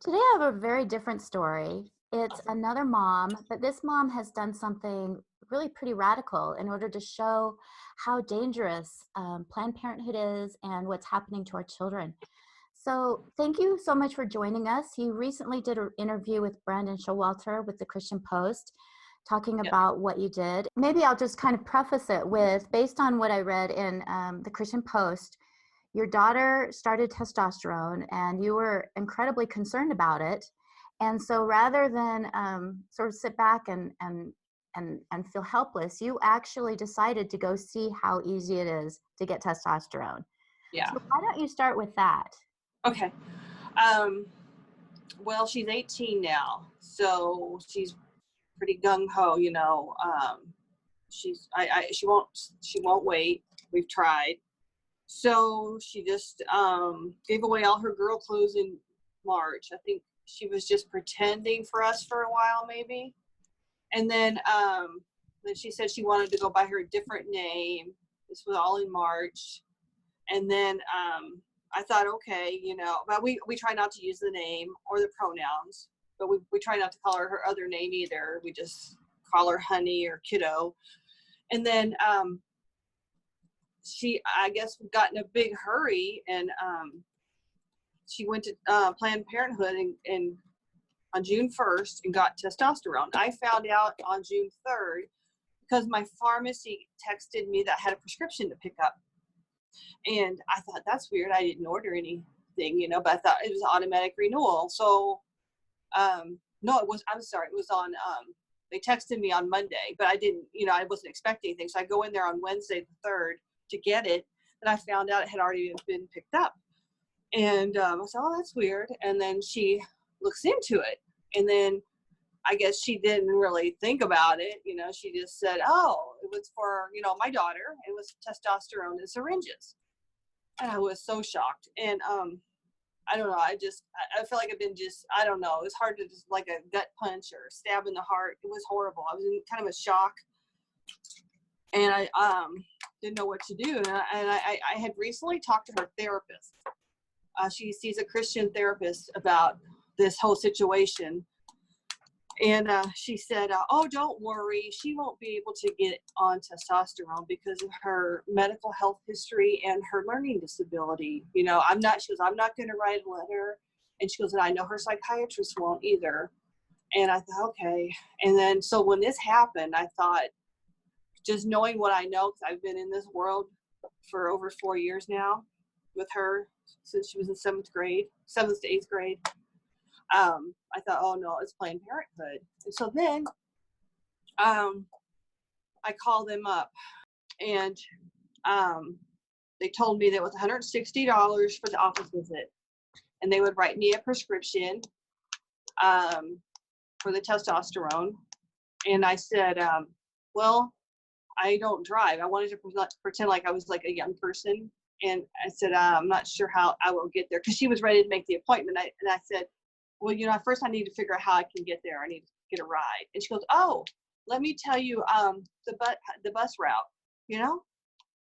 Today I have a very different story. It's another mom, but this mom has done something really pretty radical in order to show how dangerous Planned Parenthood is and what's happening to our children. So thank you so much for joining us. You recently did an interview with Brandon Showalter with the Christian Post talking Yeah. about what you did. Maybe I'll just kind of preface it with, based on what I read in the Christian Post, your daughter started testosterone and you were incredibly concerned about it. And so rather than sort of sit back and feel helpless, you actually decided to go see how easy it is to get testosterone. Yeah. So why don't you start with that? Okay. Well, she's 18 now, so she's pretty gung ho. She won't wait. We've tried. So she just gave away all her girl clothes in March. I think she was just pretending for us for a while, maybe. And then she said she wanted to go by her different name. This was all in March. And then I thought, okay, but we try not to use the name or the pronouns, but we try not to call her other name either. We just call her honey or kiddo. And then she, I guess, got in a big hurry, and she went to Planned Parenthood and on June 1st and got testosterone. I found out on June 3rd because my pharmacy texted me that I had a prescription to pick up. And I thought, that's weird. I didn't order anything, but I thought it was automatic renewal. So, no, I'm sorry. It was on, they texted me on Monday, but I didn't, I wasn't expecting anything. So I go in there on Wednesday the 3rd to get it. And I found out it had already been picked up. And I said, oh, that's weird. And then she looks into it. And then I guess she didn't really think about it. She just said, oh, it was for, my daughter. It was testosterone in syringes. And I was so shocked. And I don't know. I feel like I've been I don't know. It was hard to just like a gut punch or stab in the heart. It was horrible. I was in kind of a shock. And I didn't know what to do. And I had recently talked to her therapist. She sees a Christian therapist about this whole situation. And she said, oh, don't worry. She won't be able to get on testosterone because of her medical health history and her learning disability. She goes, I'm not going to write a letter. And she goes, and I know her psychiatrist won't either. And I thought, okay. And then, so when this happened, I thought, just knowing what I know, because I've been in this world for over 4 years now with her since she was in 7th to 8th grade. I thought, oh no, it's Planned Parenthood. And so then I called them up, and they told me that it was $160 for the office visit, and they would write me a prescription for the testosterone. And I said, well, I don't drive. I wanted to pretend like I was like a young person. And I said, I'm not sure how I will get there, because she was ready to make the appointment. And I said, well, first I need to figure out how I can get there. I need to get a ride. And she goes, oh, let me tell you the bus route,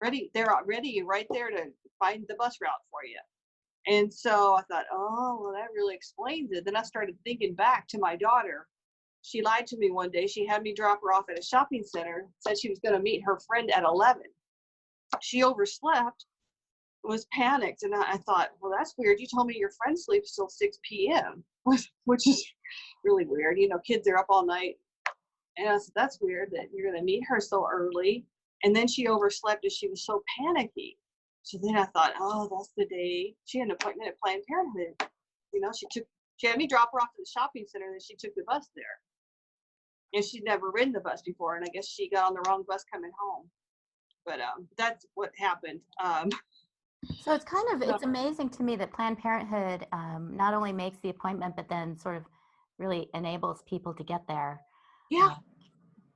ready. They're ready right there to find the bus route for you. And so I thought, oh, well, that really explains it. Then I started thinking back to my daughter. She lied to me one day. She had me drop her off at a shopping center, said she was going to meet her friend at 11. She overslept, was panicked, and I thought, well, that's weird. You told me your friend sleeps till 6 p.m., which is really weird. Kids are up all night. And I said, that's weird that you're going to meet her so early. And then she overslept and she was so panicky. So then I thought, oh, that's the day. She had an appointment at Planned Parenthood. She had me drop her off to the shopping center, and then she took the bus there. And she'd never ridden the bus before, and I guess she got on the wrong bus coming home. But that's what happened. So it's amazing to me that Planned Parenthood not only makes the appointment, but then sort of really enables people to get there. Yeah,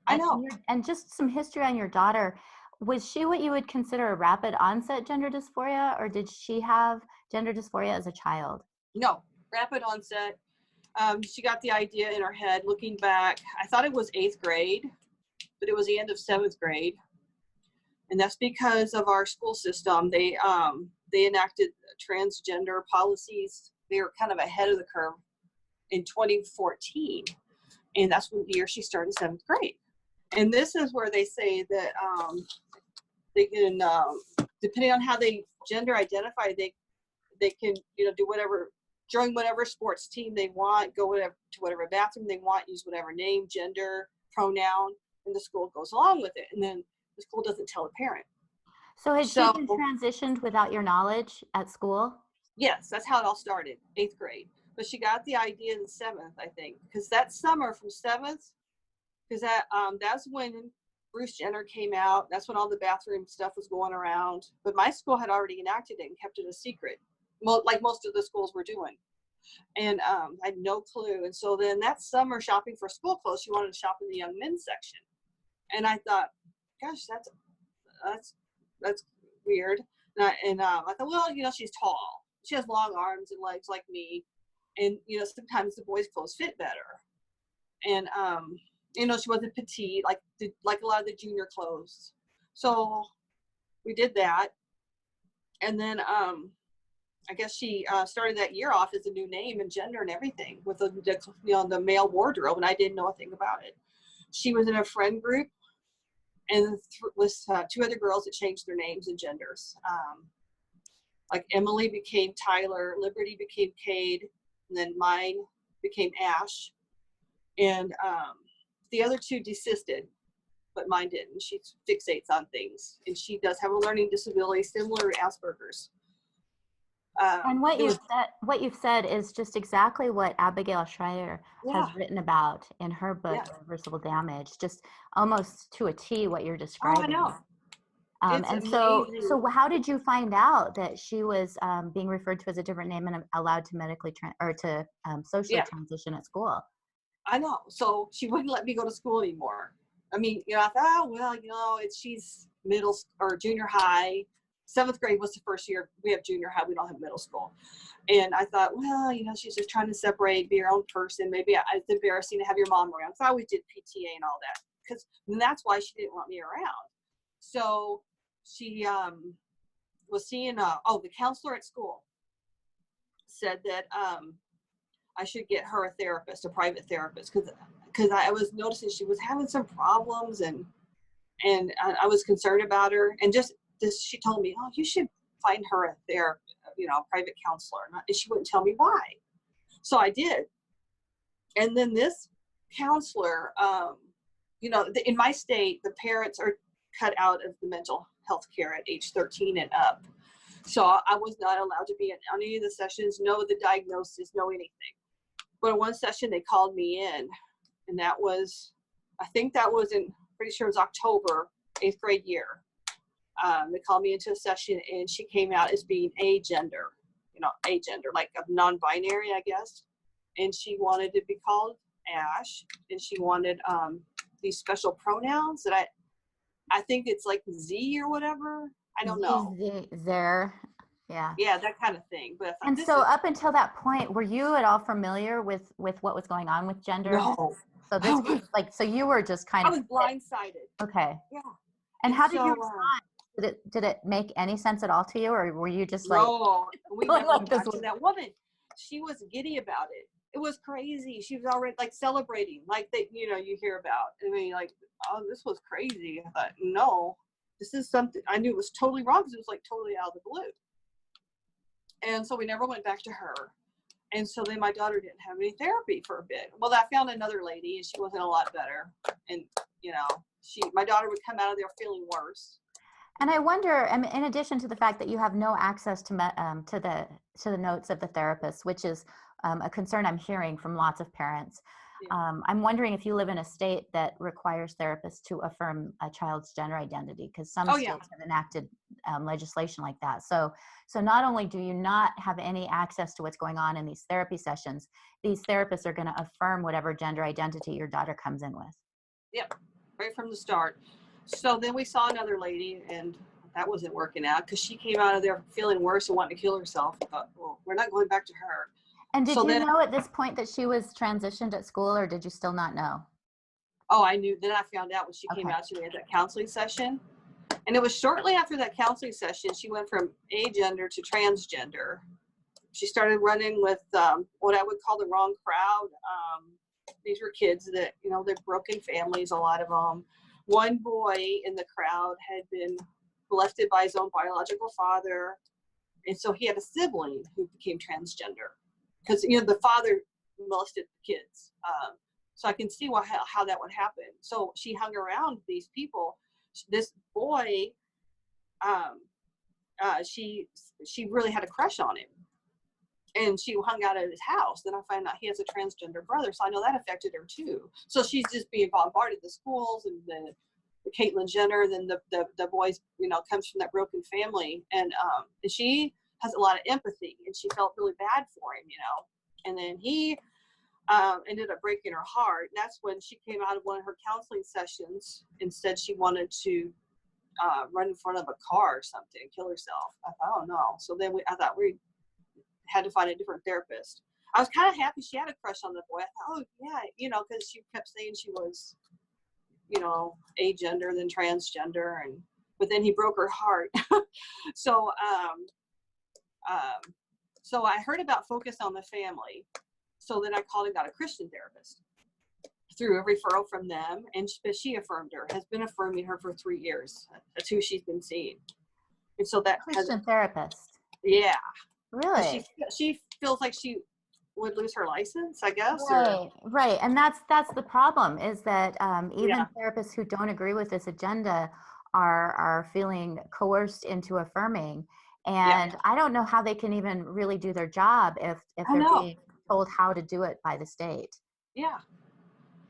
I know. And just some history on your daughter. Was she what you would consider a rapid onset gender dysphoria, or did she have gender dysphoria as a child? No, rapid onset. She got the idea in her head. Looking back, I thought it was 8th grade, but it was the end of 7th grade. And that's because of our school system. They enacted transgender policies. They were kind of ahead of the curve in 2014. And that's when the year she started 7th grade. And this is where they say that they can, depending on how they gender identify, they can, do whatever, join whatever sports team they want, go to whatever bathroom they want, use whatever name, gender, pronoun, and the school goes along with it. And then the school doesn't tell a parent. So has she been transitioned without your knowledge at school? Yes, that's how it all started, 8th grade. But she got the idea in 7th, I think, because that summer from 7th, because that's when Bruce Jenner came out. That's when all the bathroom stuff was going around. But my school had already enacted it and kept it a secret, like most of the schools were doing. And I had no clue. And so then that summer, shopping for school clothes, she wanted to shop in the young men's section. And I thought, gosh, that's weird. And I thought, well, she's tall. She has long arms and legs like me. And, sometimes the boys' clothes fit better. And, she wasn't petite, like a lot of the junior clothes. So we did that. And then I guess she started that year off as a new name and gender and everything with the male wardrobe, and I didn't know a thing about it. She was in a friend group and with 2 other girls that changed their names and genders. Like Emily became Tyler, Liberty became Cade, and then mine became Ash. And the other 2 desisted, but mine didn't. She fixates on things, and she does have a learning disability similar to Asperger's. And what you've said is just exactly what Abigail Schreier has written about in her book, Irreversible Damage, just almost to a T what you're describing. Oh, I know. And so how did you find out that she was being referred to as a different name and allowed to medically socially transition at school? I know. So she wouldn't let me go to school anymore. I mean, I thought, she's middle or junior high. 7th grade was the first year we have junior high. We don't have middle school. And I thought, she's just trying to separate, be her own person. Maybe it's embarrassing to have your mom around. So I always did PTA and all that. And that's why she didn't want me around. So she was seeing, the counselor at school said that I should get her a therapist, a private therapist, because I was noticing she was having some problems and I was concerned about her. And she told me, you should find her a therapist, a private counselor. And she wouldn't tell me why. So I did. And then this counselor, in my state, the parents are cut out of the mental health care at age 13 and up. So I was not allowed to be in any of the sessions, know the diagnosis, know anything. But in one session, they called me in, and pretty sure it was October, 8th grade year. They called me into a session, and she came out as being agender, like a non-binary, I guess. And she wanted to be called Ash, and she wanted these special pronouns that I think it's like Z or whatever. I don't know. There. Yeah. Yeah, that kind of thing. But and so up until that point, were you at all familiar with what was going on with gender? No. So this was so you were just kind of. I was blindsided. Okay. Yeah. And how did you respond? Did it make any sense at all to you, or were you just like? No, we never talked to that woman. She was giddy about it. It was crazy. She was already like celebrating, like that. You hear about. I mean, like, oh, this was crazy. I thought, no, this is something I knew was totally wrong because it was like totally out of the blue. And so we never went back to her. And so then my daughter didn't have any therapy for a bit. Well, I found another lady, and she wasn't a lot better. And my daughter would come out of there feeling worse. And I wonder, in addition to the fact that you have no access to the notes of the therapist, which is a concern I'm hearing from lots of parents. Yeah. I'm wondering if you live in a state that requires therapists to affirm a child's gender identity, because some states have enacted legislation like that. So not only do you not have any access to what's going on in these therapy sessions, these therapists are going to affirm whatever gender identity your daughter comes in with. Yep, right from the start. So then we saw another lady, and that wasn't working out because she came out of there feeling worse and wanting to kill herself. I thought, well, we're not going back to her. And did you know at this point that she was transitioned at school, or did you still not know? Oh, I knew. Then I found out when she came out to me at that counseling session. And it was shortly after that counseling session, she went from agender to transgender. she started running with what I would call the wrong crowd. These were kids that, you know, they're broken families, a lot of them. One boy in the crowd had been molested by his own biological father. And so he had a sibling who became transgender because, you know, the father molested the kids. So I can see how that would happen. So she hung around these people. This boy, she really had a crush on him. And she hung out at his house. Then I find out he has a transgender brother. So I know that affected her too. So she's just being bombarded the schools and the Caitlyn Jenner, then the boys, you know, comes from that broken family. And she has a lot of empathy and she felt really bad for him, you know. And then he ended up breaking her heart. And that's when she came out of one of her counseling sessions and said she wanted to run in front of a car or something and kill herself. I thought, oh no. So then I thought we had to find a different therapist. I was kind of happy she had a crush on the boy. I thought, oh yeah, you know, because she kept saying she was, you know, agender than transgender, but then he broke her heart. So so I heard about Focus on the Family. So then I called and got a Christian therapist through a referral from them, and she affirmed her, has been affirming her for 3 years. That's who she's been seeing. And so that Christian therapist. Yeah. Really? She feels like she would lose her license, I guess. Right. And that's the problem, is that even therapists who don't agree with this agenda are feeling coerced into affirming. And I don't know how they can even really do their job if they're being told how to do it by the state. Yeah.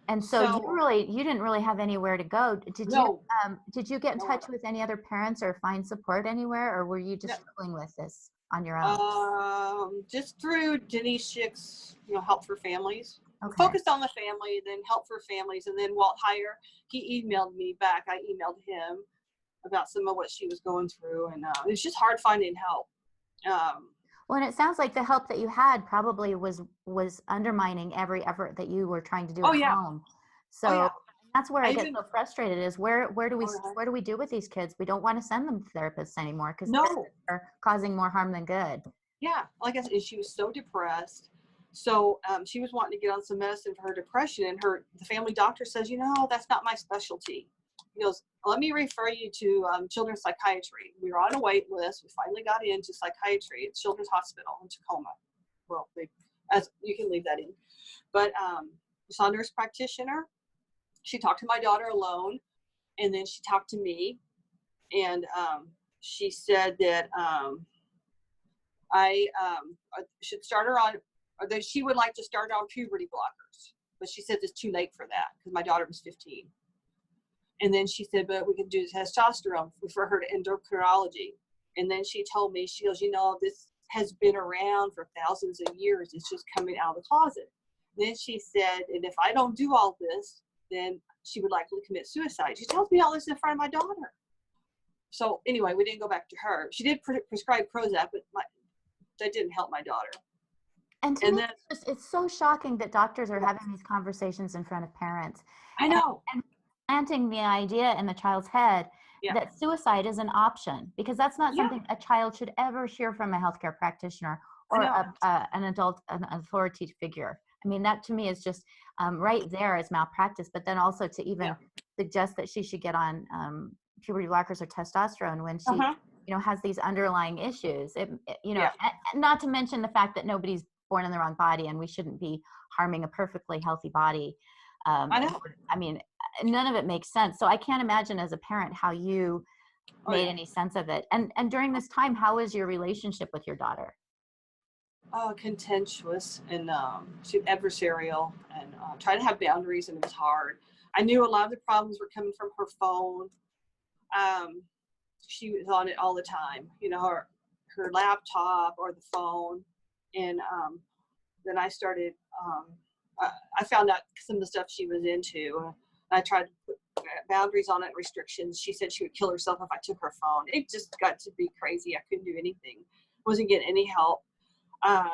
And so you didn't really have anywhere to go. Did you get in touch with any other parents or find support anywhere, or were you just struggling with this on your own? Just through Denise Schick's, you know, Help for Families. Okay. Focused on the Family, then Help for Families, and then Walt Heyer. He emailed me back. I emailed him about some of what she was going through, and it was just hard finding help. Well, and it sounds like the help that you had probably was undermining every effort that you were trying to do at home. So that's where I get so frustrated, is where do we do with these kids? We don't want to send them to therapists anymore because they're causing more harm than good. Yeah, like I said, she was so depressed. So she was wanting to get on some medicine for her depression, and the family doctor says, you know, that's not my specialty. He goes, let me refer you to children's psychiatry. We were on a wait list. We finally got into psychiatry at Children's Hospital in Tacoma. Well, as you can leave that in. But we saw a nurse practitioner. She talked to my daughter alone, and then she talked to me. And she said that I should start her on, or that she would like to start on puberty blockers. But she said it's too late for that because my daughter was 15. And then she said, but we can do testosterone, refer her to endocrinology. And then she told me, she goes, you know, this has been around for thousands of years. It's just coming out of the closet. Then she said, and if I don't do all this, then she would likely commit suicide. She tells me all this in front of my daughter. So anyway, we didn't go back to her. She did prescribe Prozac, but that didn't help my daughter. And to me, it's so shocking that doctors are having these conversations in front of parents. I know. And planting the idea in the child's head that suicide is an option, because that's not something a child should ever hear from a healthcare practitioner or an adult, an authority figure. I mean, that to me is just right there is malpractice. But then also to even suggest that she should get on puberty blockers or testosterone when she, you know, has these underlying issues. You know, not to mention the fact that nobody's born in the wrong body, and we shouldn't be harming a perfectly healthy body. I know. I mean, none of it makes sense. So I can't imagine as a parent how you made any sense of it. And during this time, how was your relationship with your daughter? Contentious and adversarial, and trying to have boundaries, and it was hard. I knew a lot of the problems were coming from her phone. She was on it all the time, you know, her laptop or the phone. And then I started, I found out some of the stuff she was into. I tried to put boundaries on it, restrictions. She said she would kill herself if I took her phone. It just got to be crazy. I couldn't do anything. Wasn't getting any help. Like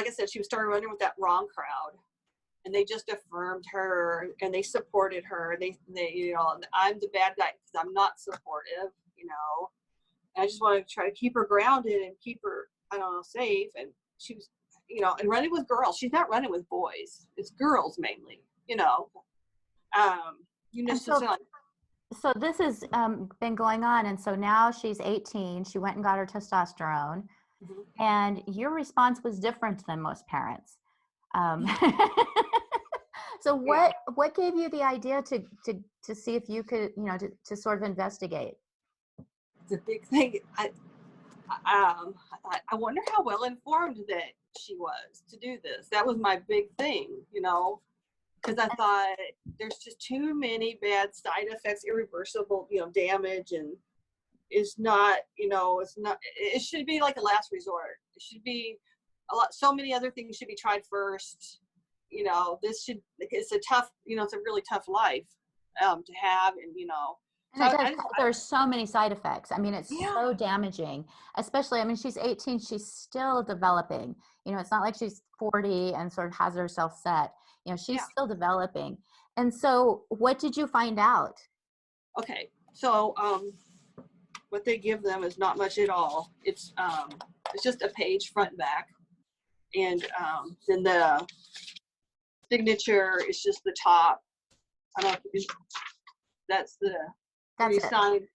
I said, she was starting running with that wrong crowd, and they just affirmed her and they supported her. They you know, I'm the bad guy because I'm not supportive, you know. And I just wanted to try to keep her grounded and keep her. I don't know, safe. And she was, you know, and running with girls. She's not running with boys. It's girls mainly, you know. You know, And so this has been going on, and so now she's 18. She went and got her testosterone, and your response was different than most parents. So what gave you the idea to see if you could, you know, to sort of investigate? The big thing, I wonder how well informed that she was to do this. That was my big thing, you know, because I thought there's just too many bad side effects, irreversible, you know, damage, and it's not, you know, it should be like a last resort. It should be so many other things should be tried first. You know, it's a tough, you know, it's a really tough life to have, and, you know. And there's so many side effects. I mean, it's Yeah. so damaging, especially, I mean, she's 18, she's still developing. You know, it's not like she's 40 and sort of has herself set. You know, she's still developing. And so what did you find out? Okay. So what they give them is not much at all. It's just a page front and back. And then the signature is just the top. I don't know if that's where you sign.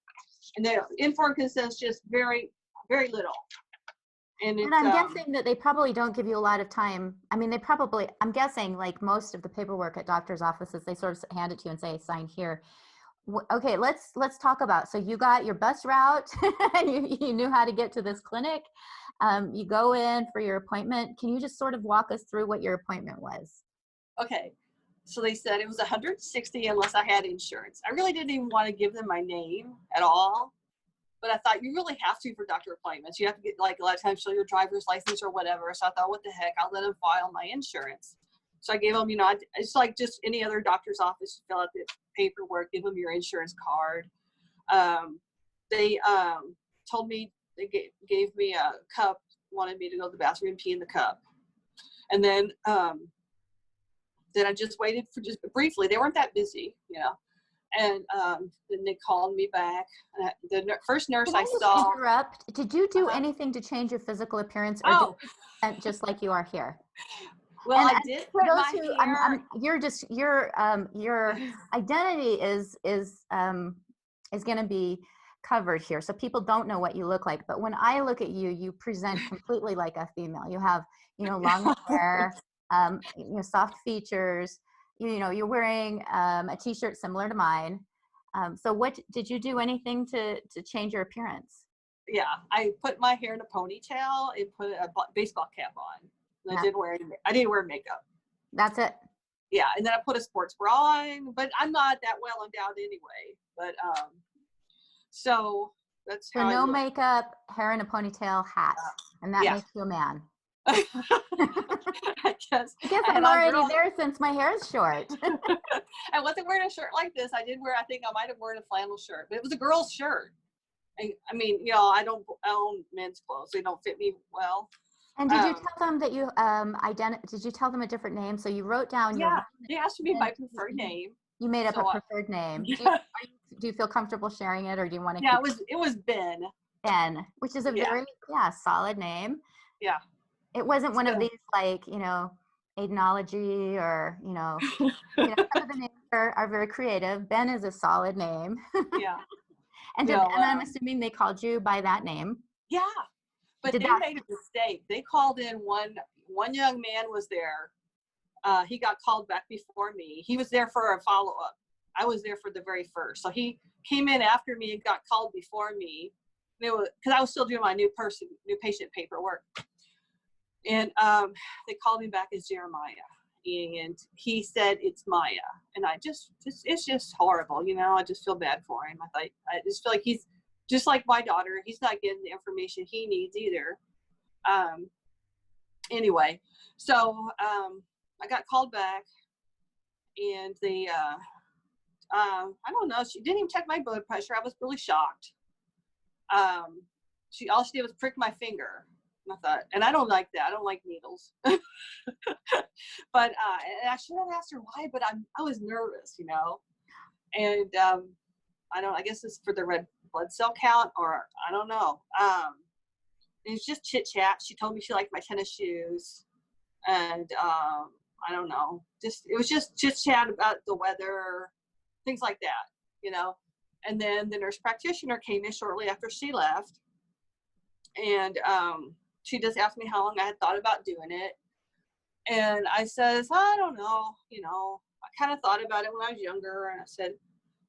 And the informed consent is just very, very little. And I'm guessing that they probably don't give you a lot of time. I mean, I'm guessing like most of the paperwork at doctor's offices, they sort of hand it to you and say, sign here. Okay, let's talk about, so you got your bus route and you knew how to get to this clinic. You go in for your appointment. Can you just sort of walk us through what your appointment was? Okay. So they said it was $160 unless I had insurance. I really didn't even want to give them my name at all. But I thought you really have to for doctor appointments. You have to get, like, a lot of times show your driver's license or whatever. So I thought, what the heck? I'll let them file my insurance. So I gave them, you know, it's like just any other doctor's office. You fill out the paperwork, give them your insurance card. They told me, they gave me a cup, wanted me to go to the bathroom and pee in the cup. And then I just waited for just briefly. They weren't that busy, you know. And then they called me back. The first nurse I saw. Interrupt. Did you do anything to change your physical appearance, or did you just like you are here? Well, I did put my hair. Your identity is going to be covered here, so people don't know what you look like. But when I look at you, you present completely like a female. You have, you know, long hair, you know, soft features. You know, you're wearing a t-shirt similar to mine. So what did you do anything to change your appearance? Yeah, I put my hair in a ponytail and put a baseball cap on. And I didn't wear makeup. That's it. Yeah, and then I put a sports bra on, but I'm not that well endowed anyway. But so that's how. So no makeup, hair in a ponytail, hat, and that makes you a man. I guess I'm already there since my hair is short. I wasn't wearing a shirt like this. I think I might have worn a flannel shirt, but it was a girl's shirt. I mean, you know, I don't own men's clothes. They don't fit me well. And did you tell them that you did you tell them a different name? So you wrote down your they asked me my preferred name. You made up a preferred name. Yeah. Do you feel comfortable sharing it, or do you want to it was Ben. Ben, which is a very solid name. Yeah. It wasn't one of these, like, you know, Aidenology or, you know, some of the names are very creative. Ben is a solid name. Yeah. And I'm assuming they called you by that name. Yeah. But they made a mistake. They called in one young man was there. He got called back before me. He was there for a follow-up. I was there for the very first. So he came in after me and got called before me. Because I was still doing my new patient paperwork. And they called me back as Jeremiah. And he said, it's Maya. And it's just horrible. You know, I just feel bad for him. I just feel like he's just like my daughter. He's not getting the information he needs either. Anyway, so I got called back, and they, I don't know, she didn't even check my blood pressure. I was really shocked. All she did was prick my finger. And I thought, and I don't like that. I don't like needles. But and I should have asked her why, but I was nervous, you know. And I guess it's for the red blood cell count, or I don't know. It was just chit chat. She told me she liked my tennis shoes, and I don't know, it was just chit chat about the weather, things like that, you know. And then the nurse practitioner came in shortly after she left, and she just asked me how long I had thought about doing it. And I says, I don't know, you know, I kind of thought about it when I was younger. And I said,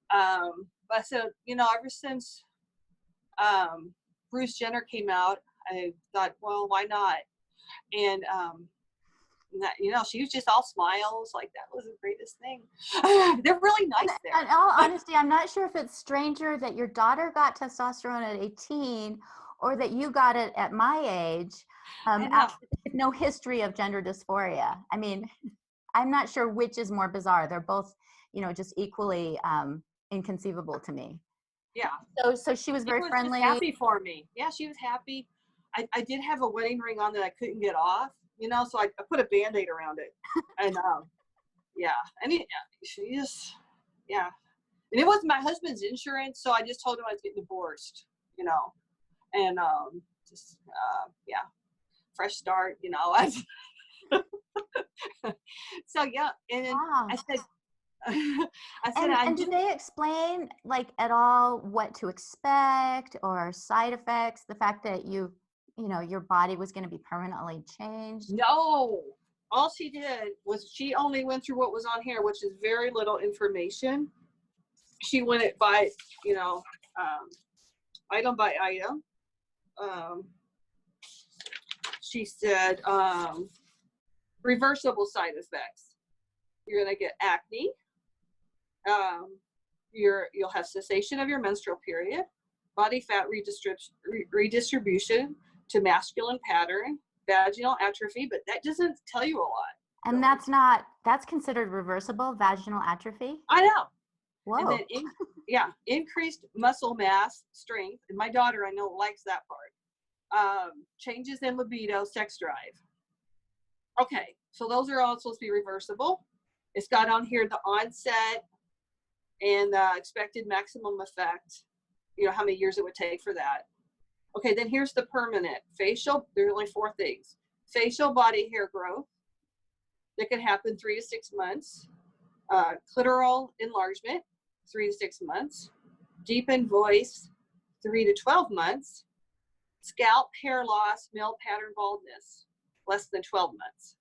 but I said, you know, ever since Bruce Jenner came out, I thought, well, why not? And that, you know, she was just all smiles, like that was the greatest thing. They're really nice there. In all honesty, I'm not sure if it's stranger that your daughter got testosterone at 18 or that you got it at my age, with no history of gender dysphoria. I mean, I'm not sure which is more bizarre. They're both, you know, just equally inconceivable to me. Yeah. So she was very friendly. Just happy for me. Yeah, she was happy. I did have a wedding ring on that I couldn't get off, you know, so I put a Band-Aid around it. And yeah, and she just, yeah. And it was my husband's insurance, so I just told him I was getting divorced, you know. And yeah, fresh start, you know. So yeah, and then Wow. I said, and did they explain, like, at all what to expect or side effects? The fact that you know, your body was going to be permanently changed? No. All she did was she only went through what was on here, which is very little information. She went it by, you know, item by item. She said reversible side effects. You're going to get acne. You'll have cessation of your menstrual period, body fat redistribution to masculine pattern, vaginal atrophy, but that doesn't tell you a lot. And really. That's considered reversible, vaginal atrophy? I know. Whoa. And then increased muscle mass, strength, and my daughter I know likes that part. Changes in libido, sex drive. Okay, so those are all supposed to be reversible. It's got on here the onset and the expected maximum effect, you know, how many years it would take for that. Okay, then here's the permanent. Facial, there's only 4 things. Facial body hair growth that could happen 3 to 6 months. Clitoral enlargement, 3 to 6 months. Deepened voice, 3 to 12 months. Scalp hair loss, male pattern baldness, less than 12 months.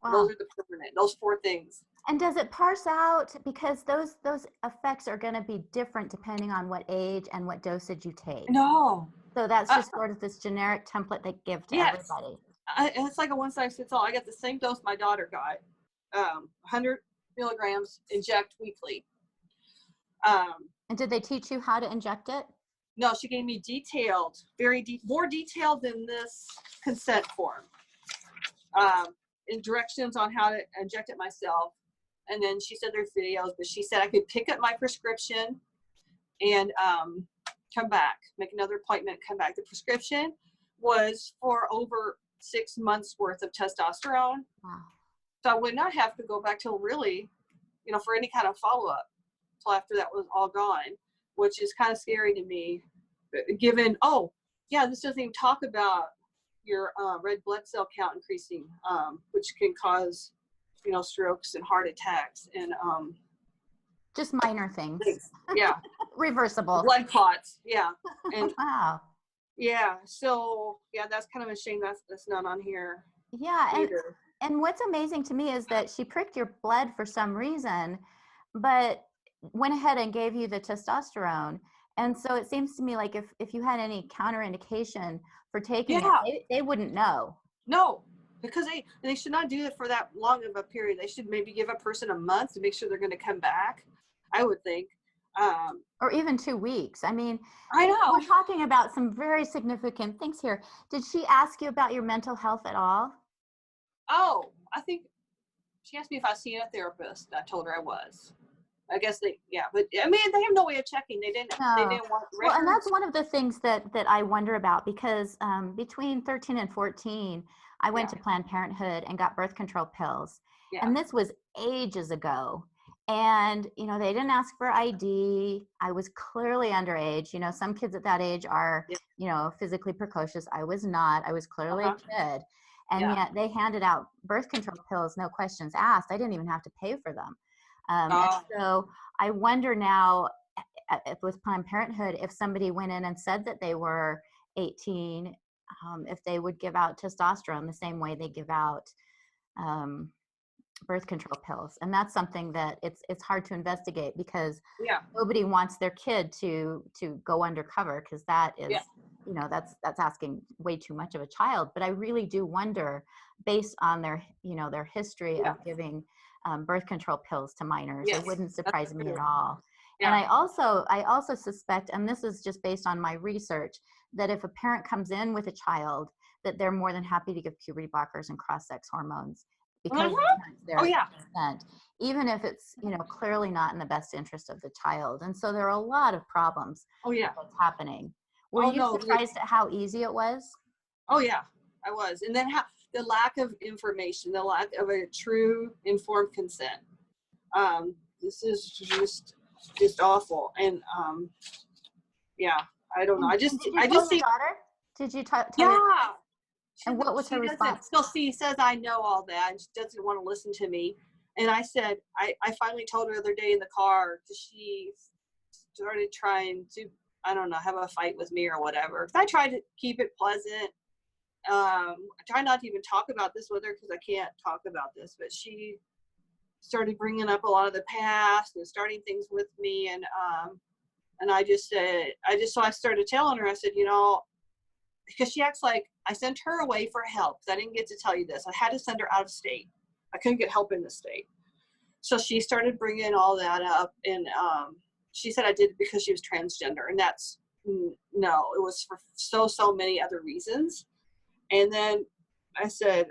Wow. Those are the permanent, those 4 things. And does it parse out, because those effects are going to be different depending on what age and what dosage you take? No. So that's just sort of this generic template they give to everybody. It's like a one size fits all. I got the same dose my daughter got, 100 milligrams inject weekly. And did they teach you how to inject it? No, she gave me detailed, more detailed than this consent form. And directions on how to inject it myself. And then she said there's videos, but she said I could pick up my prescription and come back, make another appointment, come back. The prescription was for over 6 months worth of testosterone. Wow. So I would not have to go back till really, you know, for any kind of follow-up till after that was all gone, which is kind of scary to me, given, this doesn't even talk about your red blood cell count increasing, which can cause, you know, strokes and heart attacks and just minor things. Yeah. Reversible. Blood clots. Yeah. And wow. Yeah. So yeah, that's kind of a shame that's not on here. Yeah. And what's amazing to me is that she pricked your blood for some reason, but went ahead and gave you the testosterone. And so it seems to me like if you had any counterindication for taking it, they wouldn't know. No, because they should not do it for that long of a period. They should maybe give a person a month to make sure they're going to come back, I would think. Or even 2 weeks. I mean, I know. We're talking about some very significant things here. Did she ask you about your mental health at all? Oh, I think she asked me if I was seeing a therapist. I told her I was. I guess but I mean, they have no way of checking. They didn't want records. Well, and that's one of the things that I wonder about, because between 13 and 14, I went to Planned Parenthood and got birth control pills. Yeah. And this was ages ago. And, they didn't ask for ID. I was clearly underage. Some kids at that age are, Yeah. physically precocious. I was not. I was clearly a kid. And Yeah. yet they handed out birth control pills, no questions asked. I didn't even have to pay for them. And Oh. so I wonder now, if with Planned Parenthood, if somebody went in and said that they were 18, if they would give out testosterone the same way they give out birth control pills. And that's something that it's hard to investigate, because Yeah. nobody wants their kid to go undercover, because that is, Yeah. that's asking way too much of a child. But I really do wonder, based on their their history Yeah. of giving birth control pills to minors, Yes. it wouldn't That's surprise me true. at all. Yeah. And I also suspect, and this is just based on my research, that if a parent comes in with a child, that they're more than happy to give puberty blockers and cross-sex hormones, because Oh yeah. consent, even if it's clearly not in the best interest of the child. And so there are a lot of problems Oh yeah. with what's happening. Were Oh you no. surprised at how easy it was? Oh yeah, I was. And then the lack of information, the lack of a true informed consent. This is just awful. And yeah, I don't know. And I did just you tell your see. daughter? Did you tell Yeah. her? And what was her response? She says I know all that, and she doesn't want to listen to me. And I said, I finally told her the other day in the car, because she started trying to, I don't know, have a fight with me or whatever. I tried to keep it pleasant. I try not to even talk about this with her, because I can't talk about this, but she started bringing up a lot of the past and starting things with me. And I just said, so I started telling her, I said, because she acts like I sent her away for help. I didn't get to tell you this. I had to send her out of state. I couldn't get help in the state. So she started bringing all that up. And she said I did it because she was transgender. And that's, no, it was for so many other reasons. And then I said,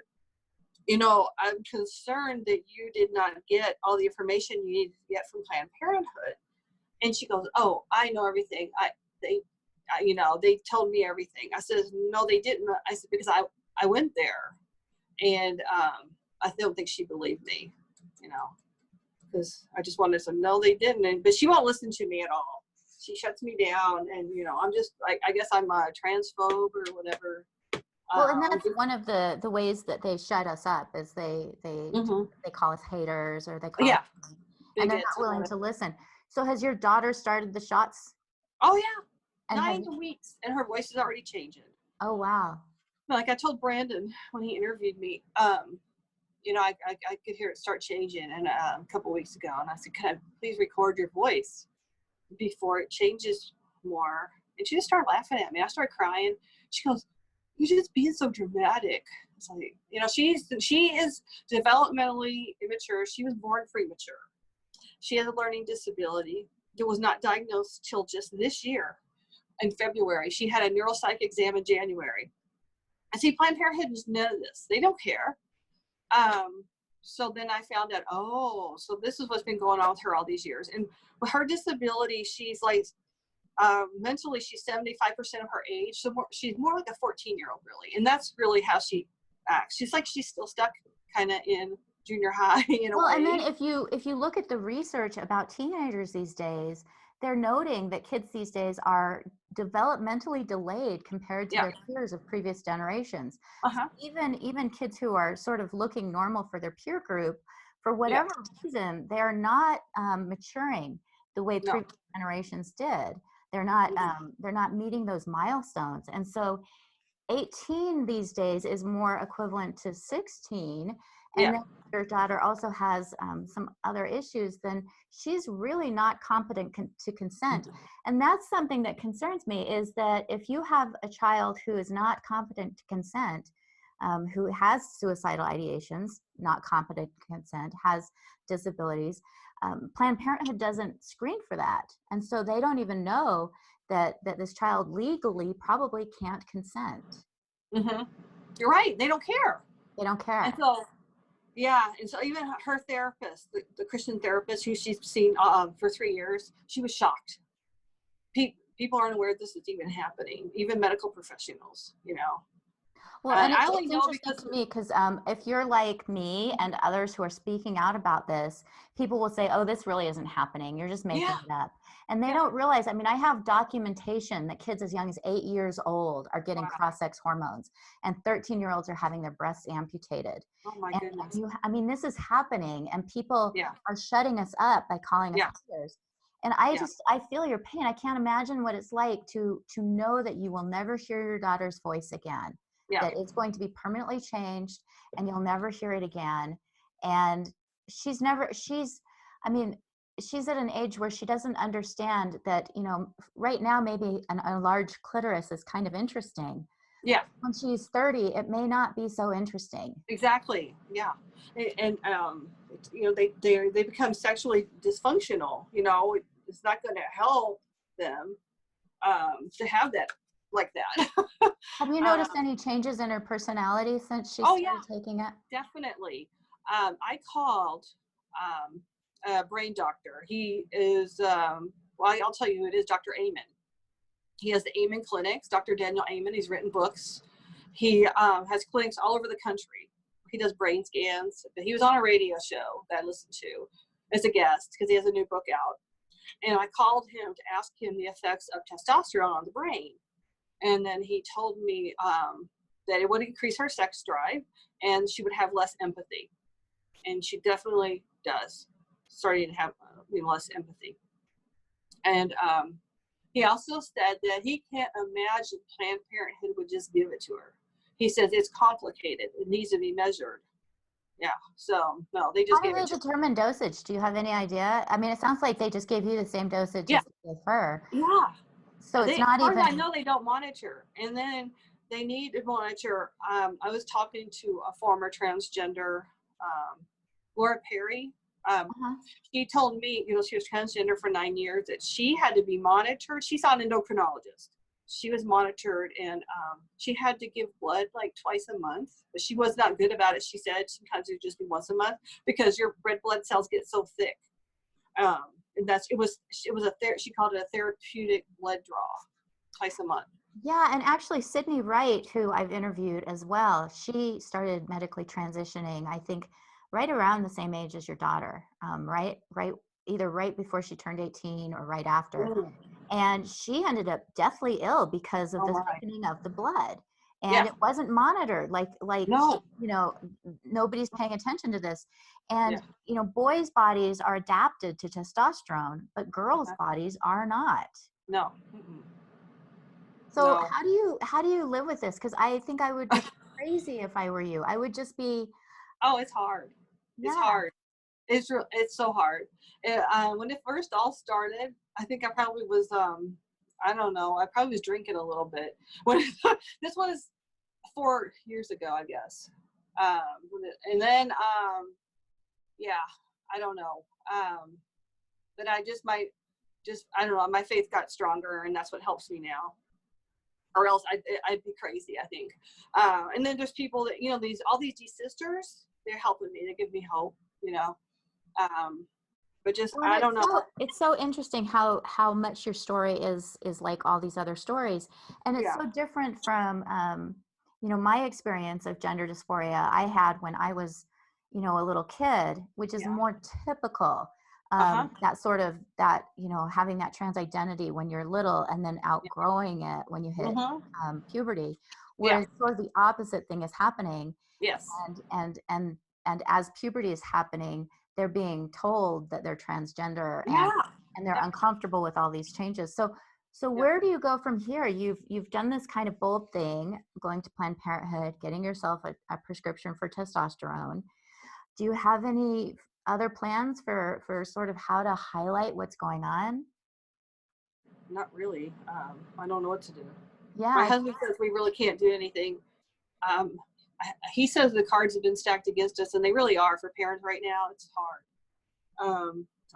I'm concerned that you did not get all the information you needed to get from Planned Parenthood. And she goes, oh, I know everything. They told me everything. I said, no, they didn't. I said, because I went there. And I don't think she believed me, because I just wanted to say, no, they didn't. But she won't listen to me at all. She shuts me down. And, I'm just like, I guess I'm a transphobe or whatever. Well, and that's one of the ways that they shut us up, is they call us haters, or they call us, and they're not willing to listen. So has your daughter started the shots? Oh yeah. And 9 weeks, and her voice is already changing. Oh wow. Like I told Brandon when he interviewed me, I could hear it start changing, and a couple weeks ago, and I said, can I please record your voice before it changes more? And she just started laughing at me. I started crying. She goes, you're just being so dramatic. It's like, she is developmentally immature. She was born premature. She has a learning disability. It was not diagnosed till just this year in February. She had a neuropsych exam in January. I see Planned Parenthood just none of this. They don't care. So then I found out, so this is what's been going on with her all these years. And with her disability, she's like, mentally, she's 75% of her age. So she's more like a 14-year-old, really. And that's really how she acts. She's like, she's still stuck kind of in junior high in a way. And then if you look at the research about teenagers these days, they're noting that kids these days are developmentally delayed compared to their peers of previous generations. So even kids who are sort of looking normal for their peer group, for whatever reason, they're not maturing the way previous generations did. They're not meeting those milestones. And so 18 these days is more equivalent to 16. And then your daughter also has some other issues, then she's really not competent to consent. And that's something that concerns me, is that if you have a child who is not competent to consent, who has suicidal ideations, not competent to consent, has disabilities, Planned Parenthood doesn't screen for that. And so they don't even know that this child legally probably can't consent. Mm-hmm. You're right. They don't care. They don't care. And so, and so even her therapist, the Christian therapist who she's seen for 3 years, she was shocked. People aren't aware this is even happening, even medical professionals, Well, and I it's only just know interesting because, to me because if you're like me and others who are speaking out about this, people will say, oh, this really isn't happening. You're just making yeah, it up. And they yeah. don't realize, I mean, I have documentation that kids as young as 8 years old are getting Wow. cross-sex hormones and 13-year-olds are having their breasts amputated. Oh my And goodness. I mean, this is happening and people Yeah, are shutting us up by calling us yeah, liars. And yeah, I feel your pain. I can't imagine what it's like to know that you will never hear your daughter's voice again, yeah, that it's going to be permanently changed and you'll never hear it again. And I mean, she's at an age where she doesn't understand that, you know, right now, maybe a large clitoris is kind of interesting. yeah. When she's 30, it may not be so interesting. Exactly. Yeah. And you know, they become sexually dysfunctional. You know, it's not going to help them to have that like that. Have you noticed um, any changes in her personality since she oh yeah, started taking it? definitely. I called a brain doctor. He is well, I'll tell you who it is. Dr. Amen. He has the Amen clinics. Dr. Daniel Amen. He's written books. He has clinics all over the country. He does brain scans. He was on a radio show that I listened to as a guest because he has a new book out. And I called him to ask him the effects of testosterone on the brain. And then he told me that it would increase her sex drive and she would have less empathy. And she definitely does, starting to have less empathy. And he also said that he can't imagine Planned Parenthood would just give it to her. He says it's complicated. It needs to be measured. Yeah. So no, they How just do gave they it to her. determine dosage? Do you have any idea? I mean, it sounds like they just gave you the same dosage Yeah. as they gave her. Yeah. So it's They, as not far as even, I know, they don't monitor. And then they need to monitor. I was talking to a former transgender, Laura Perry. Um, uh-huh. she told me, you know, she was transgender for 9 years, that she had to be monitored. She saw an endocrinologist. She was monitored and she had to give blood like twice a month, but she was not good about it. She said sometimes it would just be once a month because your red blood cells get so thick. And she called it a therapeutic blood draw twice a month. Yeah, and actually Sydney Wright, who I've interviewed as well, she started medically transitioning, I think, right around the same age as your daughter, right, either right before she turned 18 or right after. Mm. And she ended up deathly ill because of Oh the my. thickening of the blood. And Yeah. it wasn't monitored, No. you know, nobody's paying attention to this. Yeah. And, you know, boys' bodies are adapted to testosterone, but girls' Uh-huh. bodies are not. No. Mm-mm. So No. how do you live with this? Because I think I would be crazy if I were you. I would just be, Oh, it's hard. It's yeah. hard. It's so hard. When it first all started, I think I probably was I don't know. I probably was drinking a little bit. When this was 4 years ago, I guess. And then yeah, I don't know. But I just might just I don't know. My faith got stronger, and that's what helps me now. Or else I'd be crazy, I think. And then there's people that, you know, all these sisters, they're helping me. They give me hope, you know. But just, Well, I don't know. it's so interesting how much your story is like all these other stories, and it's Yeah. so different from you know, my experience of gender dysphoria I had when I was, you know, a little kid, which is Yeah. more typical. Uh-huh. That sort of that, you know, having that trans identity when you're little and then Yeah. outgrowing it when you hit Mm-hmm. puberty, Yeah. whereas sort of the opposite thing is happening, Yes. and as puberty is happening, they're being told that they're transgender, Yeah. and they're Yeah. uncomfortable with all these changes. So Yeah. where do you go from here? You've done this kind of bold thing, going to Planned Parenthood, getting yourself a prescription for testosterone. Do you have any other plans for sort of how to highlight what's going on? Not really. I don't know what to do. My Yeah, husband says we really can't do anything. Um, he says the cards have been stacked against us, and they really are for parents right now. It's hard.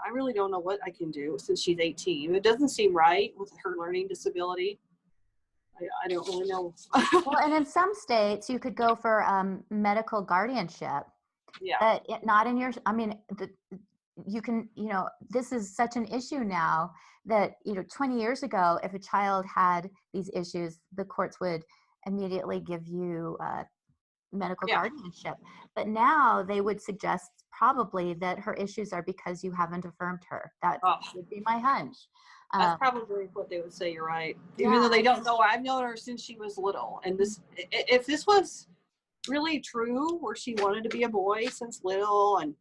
I really don't know what I can do since she's 18. It doesn't seem right with her learning disability. I don't really know. well, and in some states you could go for medical guardianship. Yeah. But not in your, I mean, you can, you know, this is such an issue now that, you know, 20 years ago, if a child had these issues, the courts would immediately give you medical Yeah. guardianship. But now they would suggest probably that her issues are because you haven't affirmed her. That Oh, would be my hunch. that's Um, probably what they would say. You're right. Even yeah, though they don't know, I've known her since she was little. And if this was really true, where she wanted to be a boy since little, and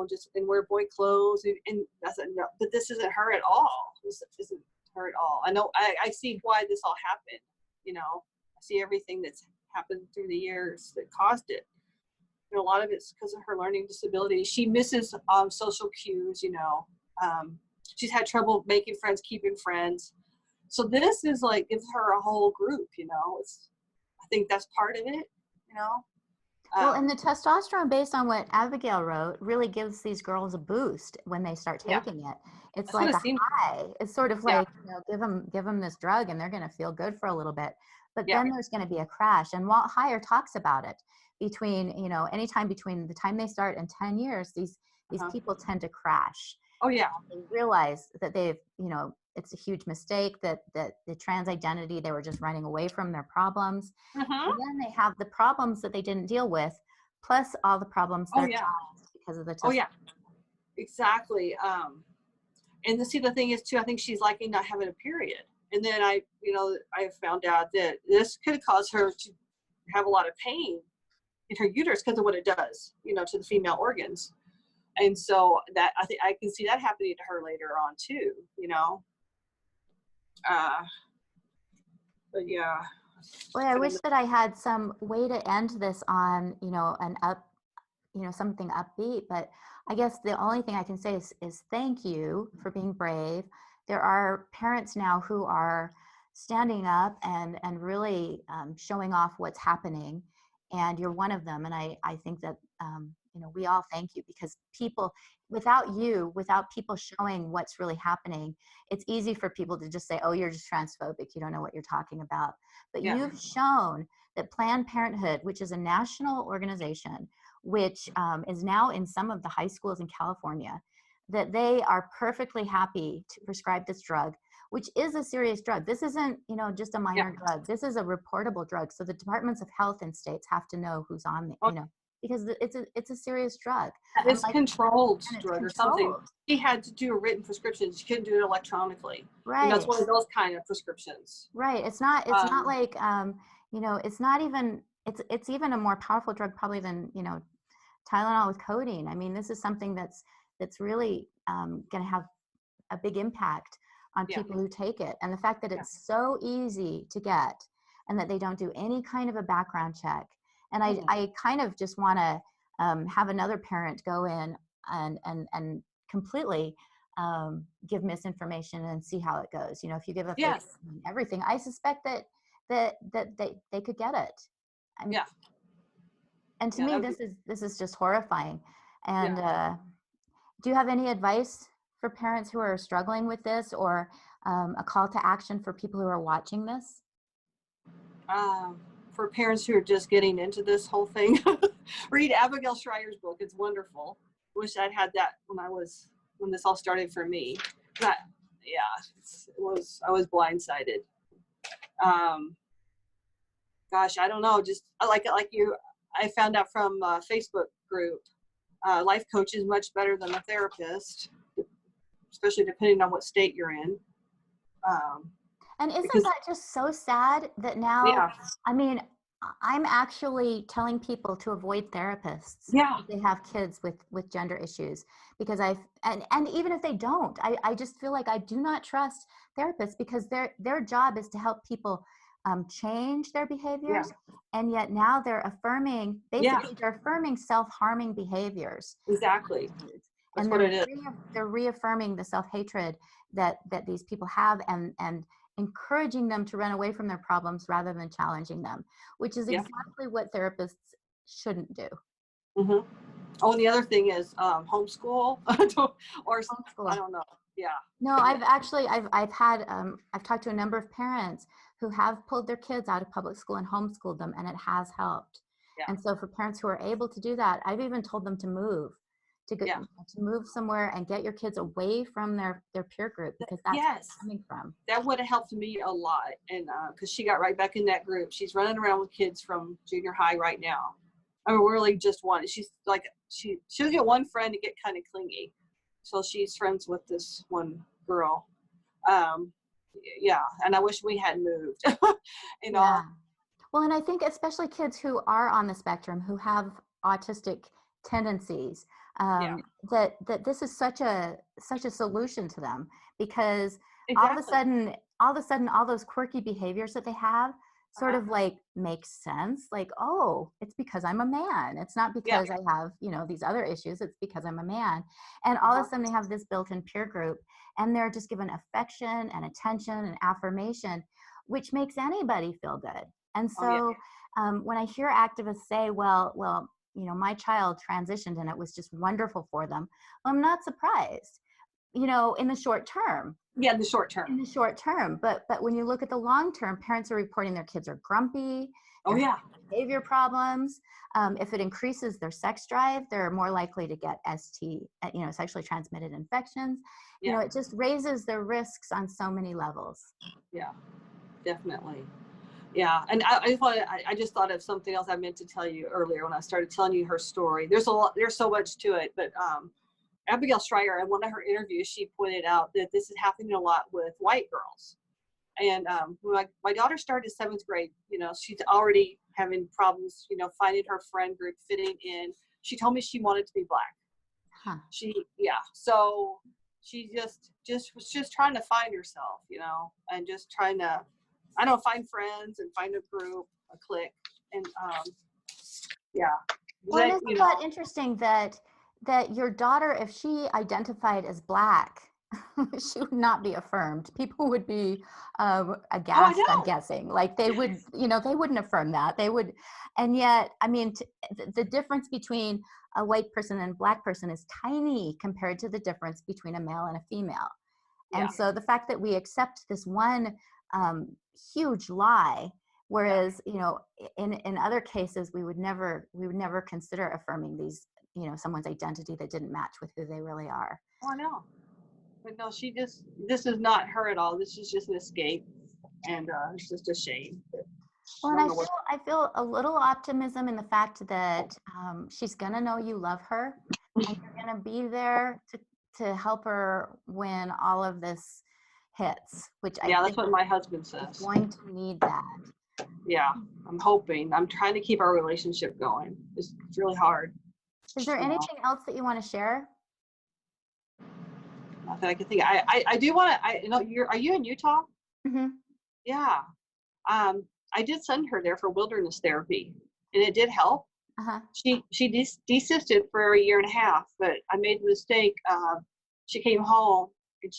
just and wear boy clothes, and that's no, but this isn't her at all. This isn't her at all. I know. I see why this all happened. I see everything that's happened through the years that caused it. A lot of it's because of her learning disability. She misses social cues. She's had trouble making friends, keeping friends. So this is like gives her a whole group. I think that's part of it. You know. well, and the testosterone, based on what Abigail wrote, really gives these girls a boost when they start Yeah, taking it. It's that's what like it a seems. high. It's sort of Yeah, like, give them this drug and they're going to feel good for a little bit. But yeah. then there's going to be a crash. And Walt Heyer talks about it between, anytime between the time they start and 10 years, these Uh-huh. people tend to crash. Oh yeah. They realize that it's a huge mistake, that the trans identity, they were just running away from their problems. Uh-huh. And then they have the problems that they didn't deal with, plus all the problems Oh that are yeah. caused because of the Oh testosterone. yeah. Exactly. And the thing is too, I think she's liking not having a period. And then I found out that this could cause her to have a lot of pain in her uterus because of what it does, to the female organs. And so that I think I can see that happening to her later on too. Uh, but yeah. Boy, I wish that I had some way to end this on, something upbeat, but I guess the only thing I can say is thank you for being brave. There are parents now who are standing up and really showing off what's happening, and you're one of them. And I think that we all thank you, because without people showing what's really happening, it's easy for people to just say, oh, you're just transphobic, you don't know what you're talking about. But Yeah. you've shown that Planned Parenthood, which is a national organization, which is now in some of the high schools in California, that they are perfectly happy to prescribe this drug, which is a serious drug. This isn't, just a minor drug. This is a reportable drug. So the departments of health in states have to know who's on Oh, because it's a serious drug. it's controlled And it's drug or something. controlled. She had to do a written prescription. She couldn't do it electronically. It's Right. one of those kind of prescriptions. Right. It's not like, it's not even, it's even a more powerful drug probably than, Tylenol with codeine. I mean, this is something that's really going to have a big impact on Yeah. people who take it. And the fact that it's so easy to get, and that they don't do any kind of a background check. And I kind of just want to have another parent go in and completely give misinformation and see how it goes. If you give a fake everything, I suspect that they could get it. Yeah. And to Yeah, me, this is just horrifying. And yeah. do you have any advice for parents who are struggling with this, or a call to action for people who are watching this? For parents who are just getting into this whole thing, read Abigail Schreier's book. It's wonderful. Wish I'd had that when this all started for me. But I was blindsided. Gosh, I don't know. Just like you, I found out from a Facebook group. Life coach is much better than a therapist, especially depending on what state you're in. And isn't that just so sad that now, Yeah. I mean, I'm actually telling people to avoid therapists Yeah. if they have kids with gender issues, because and even if they don't, I just feel like I do not trust therapists, because their job is to help people change their behaviors. And yet now they're affirming, basically they're affirming self-harming behaviors. Exactly. That's And what it is. they're reaffirming the self-hatred that these people have, and encouraging them to run away from their problems rather than challenging them, which is exactly what therapists shouldn't do. Mm-hmm. Oh, and the other thing is homeschool or homeschool. I don't know. Yeah. No, I've talked to a number of parents who have pulled their kids out of public school and homeschooled them, and it has helped. Yeah. And so for parents who are able to do that, I've even told them to move to go Yeah. to move somewhere and get your kids away from their peer group, because that's where Yes. it's coming from. That would have helped me a lot. And because she got right back in that group. She's running around with kids from junior high right now. I mean, really just one. She's like, she'll get one friend to get kind of clingy. So she's friends with this one girl. Yeah. And I wish we had moved. You know? Yeah. Well, and I think especially kids who are on the spectrum, who have autistic tendencies, Yeah. that this is such a solution to them, because Exactly. all of a sudden, all those quirky behaviors that they have sort Uh-huh. of like makes sense. Like, oh, it's because I'm a man. It's not Yeah. because I have, these other issues. It's because I'm a man. And all of Uh-huh. a sudden they have this built-in peer group, and they're just given affection and attention and affirmation, which makes anybody feel good. And Oh, yeah. so when I hear activists say, well, my child transitioned and it was just wonderful for them, I'm not surprised, in the short term. Yeah, in the short term. In the short term, but when you look at the long term, parents are reporting their kids are grumpy, Oh, they're yeah. having behavior problems. If it increases their sex drive, they're more likely to get sexually transmitted infections. Yeah. It just raises their risks on so many levels. Yeah, definitely. Yeah, and I just thought of something else I meant to tell you earlier when I started telling you her story. There's so much to it, but Abigail Schreier, in one of her interviews, she pointed out that this is happening a lot with white girls. And when my daughter started 7th grade, she's already having problems, finding her friend group, fitting in. She told me she wanted to be Black. Huh. So she was just trying to find herself, and just trying to, I don't know, find friends and find a group, a clique, and yeah. Well, and Then, isn't that interesting that your daughter, if she identified as Black, she would not be affirmed. People would be aghast, I'm know. guessing. Like they would, they wouldn't affirm that. They would, and yet, I mean, the difference between a white person and a Black person is tiny compared to the difference between a male and a female. Yeah. And so the fact that we accept this one huge lie, whereas in other cases we would never consider affirming these, someone's identity that didn't match with who they really are. Oh, I know. But no, this is not her at all. This is just an escape, and it's just a shame. Well, and I feel a little optimism in the fact that she's gonna know you love her, and you're gonna be there to help her when all of this hits. Which I think that's what my husband says. Is going to need that. Yeah, I'm hoping. I'm trying to keep our relationship going. It's really hard. Is there anything else that you want to share? Not that I can think. I do want to. Are you in Utah? Mm-hmm. Yeah. I did send her there for wilderness therapy, and it did help. Uh-huh. She desisted for a year and a half, but I made the mistake. She came home and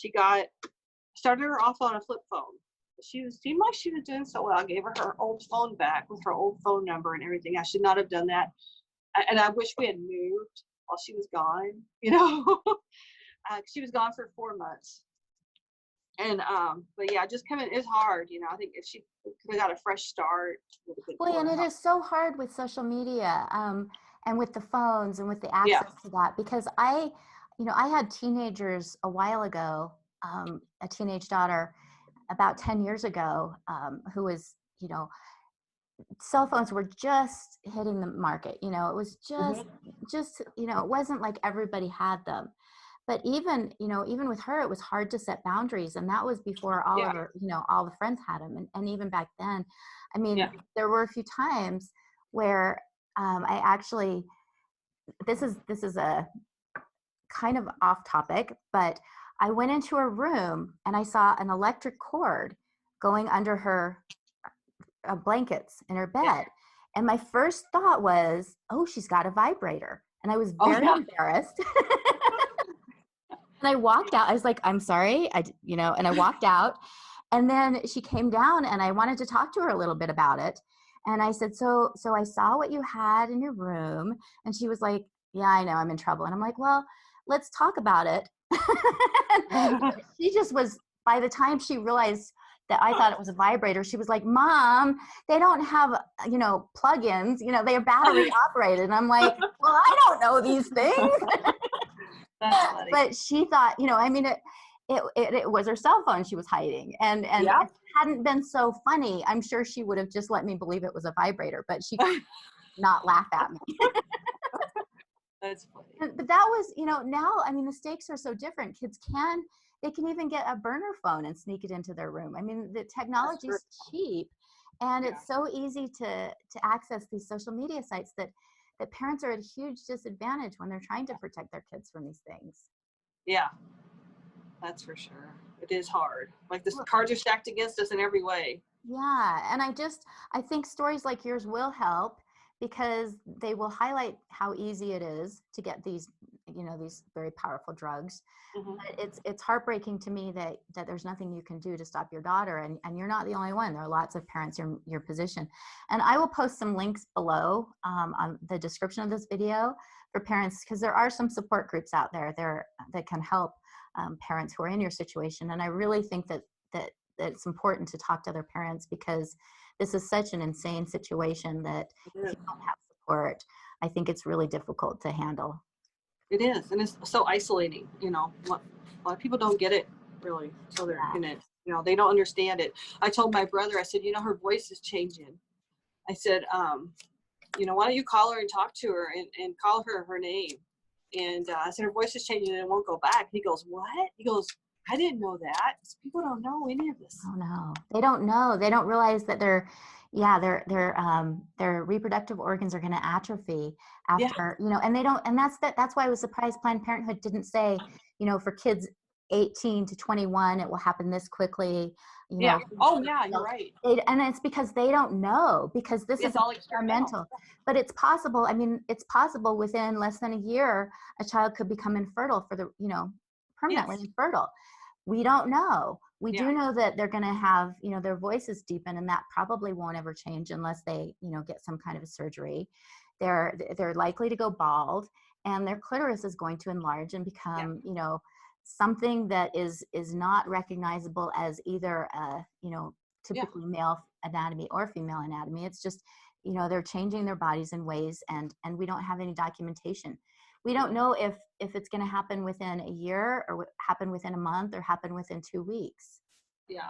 started her off on a flip phone. Seemed like she was doing so well. I gave her old phone back with her old phone number and everything. I should not have done that. And I wish we had moved while she was gone, she was gone for 4 months. And, but yeah, just coming is hard. I think if she could have got a fresh start. Well, and it is so hard with social media and with the phones and with the access to that, because I had teenagers a while ago, a teenage daughter about 10 years ago, who was, cell phones were just hitting the market. It was just, it wasn't like everybody had them. But even with her, it was hard to set boundaries. And that was before all of her, all the friends had them. And even back then, I mean, there were a few times where I actually, this is a kind of off topic, but I went into her room and I saw an electric cord going under her blankets in her bed. And my first thought was, oh, she's got a vibrator. And I was very embarrassed. And I walked out. I was like, I'm sorry. And I walked out. And then she came down and I wanted to talk to her a little bit about it. And I said, so I saw what you had in your room. And she was like, yeah, I know, I'm in trouble. And I'm like, well, let's talk about it. She just was, by the time she realized that I thought it was a vibrator, she was like, Mom, they don't have, plug-ins, they are battery operated. And I'm like, well, I don't know these things. That's funny. But she thought, you know, I mean, it was her cell phone she was hiding. And Yeah. if it hadn't been so funny, I'm sure she would have just let me believe it was a vibrator, but she could not laugh at me. That's funny. But that was, you know, now, I mean, the stakes are so different. They can even get a burner phone and sneak it into their room. I mean, the technology is cheap, and Yeah. it's so easy to access these social media sites that parents are at a huge disadvantage when they're trying to protect their kids from these things. Yeah. That's for sure. It is hard. Like the cards are stacked against us in every way. Yeah, and I think stories like yours will help because they will highlight how easy it is to get these, you know, these very powerful drugs. Mm-hmm. But it's heartbreaking to me that there's nothing you can do to stop your daughter, and you're not the only one. There are lots of parents in your position, and I will post some links below on the description of this video for parents, because there are some support groups out there that can help parents who are in your situation. And I really think that it's important to talk to other parents, because this is such an insane situation that if you don't have support, I think it's really difficult to handle. It is, and it's so isolating. You know, a lot of people don't get it really, so they're in it. You know, they don't understand it. I told my brother, I said, you know, her voice is changing. I said, you know, why don't you call her and talk to her and call her name? And I said, her voice is changing and it won't go back. He goes, what? He goes, I didn't know that. People don't know any of this. Oh no, they don't know. They don't realize that their reproductive organs are going to atrophy after, you know, and they don't, and that's why I was surprised Planned Parenthood didn't say, you know, for kids 18 to 21, it will happen this quickly, you know. Oh yeah, you're right. And it's because they don't know, because this is all experimental. But it's possible. I mean, it's possible within less than a year, a child could become infertile permanently infertile. We don't know. We do know that they're going to have, you know, their voices deepen, and that probably won't ever change unless they, you know, get some kind of a surgery. They're likely to go bald, and their clitoris is going to enlarge and become, you know, something that is not recognizable as either a, you know, typically male anatomy or female anatomy. It's just, you know, they're changing their bodies in ways, and we don't have any documentation. We don't know if it's going to happen within a year, or happen within a month, or happen within 2 weeks. Yeah.